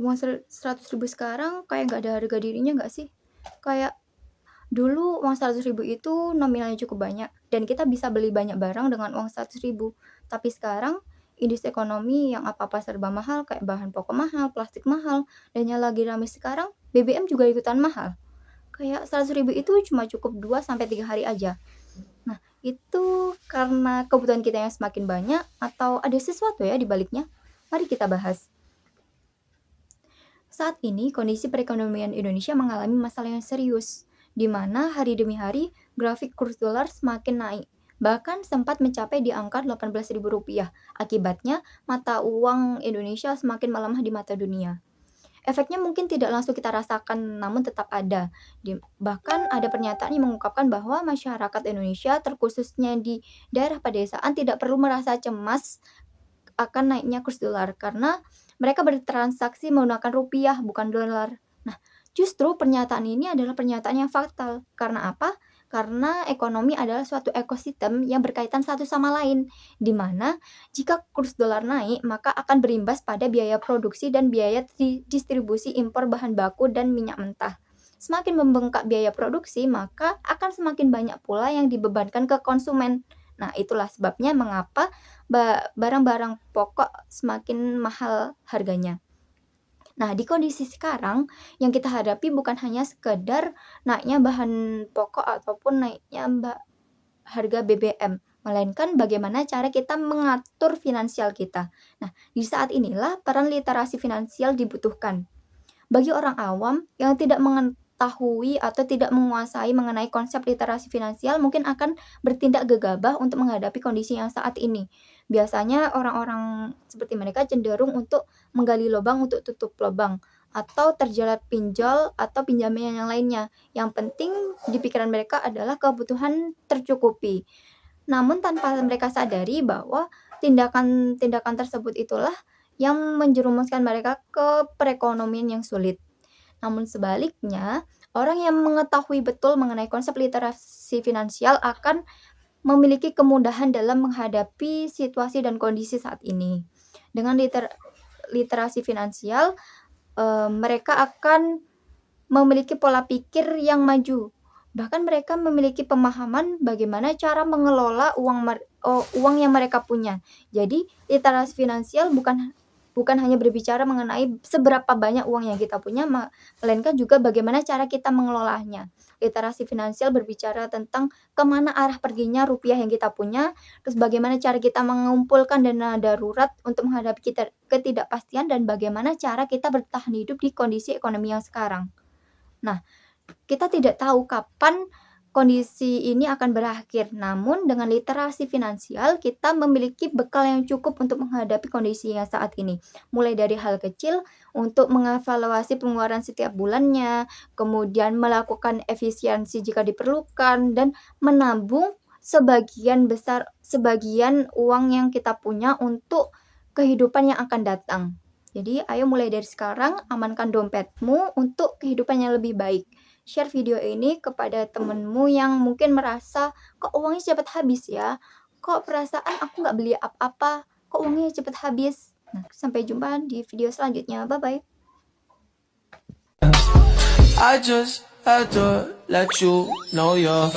Uang 100.000 sekarang kayak nggak ada harga dirinya nggak sih? Kayak dulu uang 100.000 itu nominalnya cukup banyak dan kita bisa beli banyak barang dengan uang 100.000. Tapi sekarang industri ekonomi yang apa-apa serba mahal, kayak bahan pokok mahal, plastik mahal, dan yang lagi rame sekarang BBM juga ikutan mahal. Kayak 100.000 itu cuma cukup 2 sampai 3 hari aja. Nah, itu karena kebutuhan kita yang semakin banyak atau ada sesuatu ya di baliknya? Mari kita bahas. Saat ini kondisi perekonomian Indonesia mengalami masalah yang serius, di mana hari demi hari grafik kurs dolar semakin naik, bahkan sempat mencapai di angka Rp18.000. Akibatnya, mata uang Indonesia semakin melemah di mata dunia. Efeknya mungkin tidak langsung kita rasakan, namun tetap ada. Bahkan ada pernyataan yang mengungkapkan bahwa masyarakat Indonesia, terkhususnya di daerah pedesaan, tidak perlu merasa cemas akan naiknya kurs dolar karena mereka bertransaksi menggunakan rupiah bukan dolar. Nah, justru pernyataan ini adalah pernyataan yang fatal. Karena apa? Karena ekonomi adalah suatu ekosistem yang berkaitan satu sama lain, di mana jika kurs dolar naik, maka akan berimbas pada biaya produksi dan biaya distribusi impor bahan baku dan minyak mentah. Semakin membengkak biaya produksi, maka akan semakin banyak pula yang dibebankan ke konsumen. Nah, itulah sebabnya mengapa barang-barang pokok semakin mahal harganya. Nah, di kondisi sekarang yang kita hadapi bukan hanya sekedar naiknya bahan pokok ataupun naiknya harga BBM, melainkan bagaimana cara kita mengatur finansial kita. Nah, di saat inilah peran literasi finansial dibutuhkan. Bagi orang awam yang tidak mengetahui atau tidak menguasai mengenai konsep literasi finansial mungkin akan bertindak gegabah untuk menghadapi kondisi yang saat ini. Biasanya orang-orang seperti mereka cenderung untuk menggali lubang untuk tutup lubang atau terjerat pinjol atau pinjaman yang lainnya. Yang penting di pikiran mereka adalah kebutuhan tercukupi. Namun tanpa mereka sadari bahwa tindakan-tindakan tersebut itulah yang menjerumuskan mereka ke perekonomian yang sulit. Namun sebaliknya, orang yang mengetahui betul mengenai konsep literasi finansial akan memiliki kemudahan dalam menghadapi situasi dan kondisi saat ini. Dengan literasi finansial, mereka akan memiliki pola pikir yang maju. Bahkan mereka memiliki pemahaman bagaimana cara mengelola uang yang mereka punya. Jadi, literasi finansial bukan hanya berbicara mengenai seberapa banyak uang yang kita punya, melainkan juga bagaimana cara kita mengelolanya. Literasi finansial berbicara tentang kemana arah perginya rupiah yang kita punya, terus bagaimana cara kita mengumpulkan dana darurat untuk menghadapi ketidakpastian, dan bagaimana cara kita bertahan hidup di kondisi ekonomi yang sekarang. Nah, kita tidak tahu kapan kondisi ini akan berakhir, namun dengan literasi finansial kita memiliki bekal yang cukup untuk menghadapi kondisi yang saat ini. Mulai dari hal kecil untuk mengevaluasi pengeluaran setiap bulannya, kemudian melakukan efisiensi jika diperlukan, dan menabung sebagian uang yang kita punya untuk kehidupan yang akan datang. Jadi, ayo mulai dari sekarang amankan dompetmu untuk kehidupan yang lebih baik. Share video ini kepada temenmu yang mungkin merasa, kok uangnya cepat habis ya? Kok perasaan aku nggak beli apa-apa? Kok uangnya cepat habis? Nah, sampai jumpa di video selanjutnya. Bye-bye. I just had to let you know you're